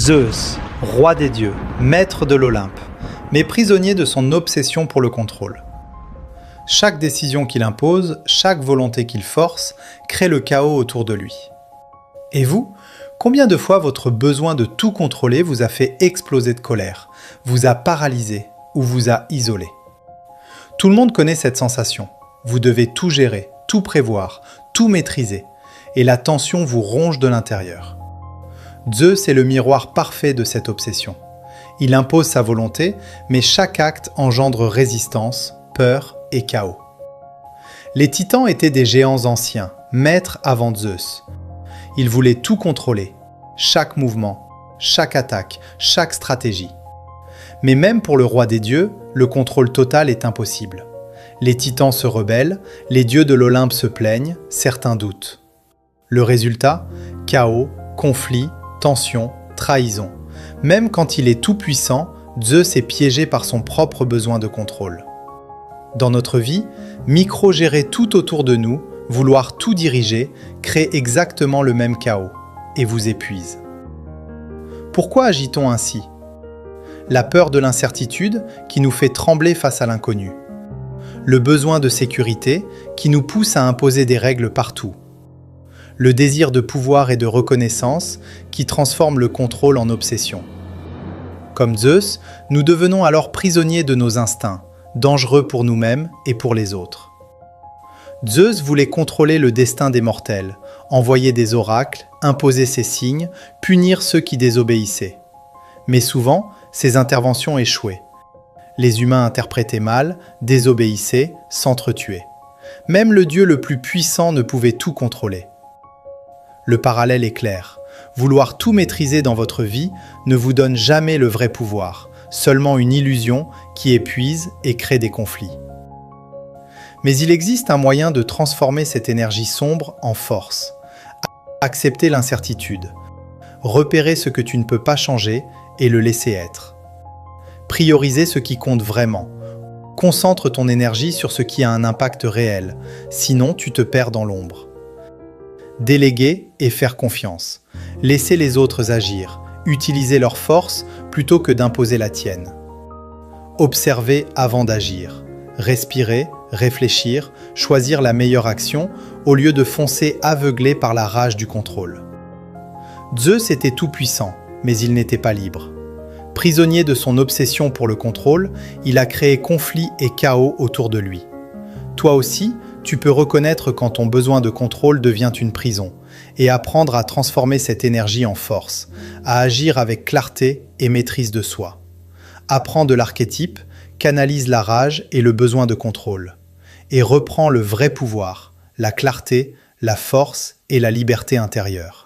Zeus, roi des dieux, maître de l'Olympe, mais prisonnier de son obsession pour le contrôle. Chaque décision qu'il impose, chaque volonté qu'il force, crée le chaos autour de lui. Et vous, combien de fois votre besoin de tout contrôler vous a fait exploser de colère, vous a paralysé ou vous a isolé? Tout le monde connaît cette sensation. Vous devez tout gérer, tout prévoir, tout maîtriser, et la tension vous ronge de l'intérieur. Zeus est le miroir parfait de cette obsession. Il impose sa volonté, mais chaque acte engendre résistance, peur et chaos. Les titans étaient des géants anciens, maîtres avant Zeus. Ils voulaient tout contrôler, chaque mouvement, chaque attaque, chaque stratégie. Mais même pour le roi des dieux, le contrôle total est impossible. Les titans se rebellent, les dieux de l'Olympe se plaignent, certains doutent. Le résultat ? Chaos, conflit, tension, trahison. Même quand il est tout-puissant, Zeus est piégé par son propre besoin de contrôle. Dans notre vie, micro-gérer tout autour de nous, vouloir tout diriger, crée exactement le même chaos et vous épuise. Pourquoi agit-on ainsi ? La peur de l'incertitude qui nous fait trembler face à l'inconnu. Le besoin de sécurité qui nous pousse à imposer des règles partout. Le désir de pouvoir et de reconnaissance qui transforme le contrôle en obsession. Comme Zeus, nous devenons alors prisonniers de nos instincts, dangereux pour nous-mêmes et pour les autres. Zeus voulait contrôler le destin des mortels, envoyer des oracles, imposer ses signes, punir ceux qui désobéissaient. Mais souvent, ces interventions échouaient. Les humains interprétaient mal, désobéissaient, s'entretuaient. Même le dieu le plus puissant ne pouvait tout contrôler. Le parallèle est clair. Vouloir tout maîtriser dans votre vie ne vous donne jamais le vrai pouvoir, seulement une illusion qui épuise et crée des conflits. Mais il existe un moyen de transformer cette énergie sombre en force. Accepter l'incertitude. Repérer ce que tu ne peux pas changer et le laisser être. Prioriser ce qui compte vraiment. Concentre ton énergie sur ce qui a un impact réel, sinon tu te perds dans l'ombre. Déléguer et faire confiance. Laisser les autres agir, utiliser leur force plutôt que d'imposer la tienne. Observer avant d'agir. Respirer, réfléchir, choisir la meilleure action au lieu de foncer aveuglé par la rage du contrôle. Zeus était tout-puissant, mais il n'était pas libre. Prisonnier de son obsession pour le contrôle, il a créé conflit et chaos autour de lui. Toi aussi, tu peux reconnaître quand ton besoin de contrôle devient une prison et apprendre à transformer cette énergie en force, à agir avec clarté et maîtrise de soi. Apprends de l'archétype, canalise la rage et le besoin de contrôle et reprends le vrai pouvoir, la clarté, la force et la liberté intérieure.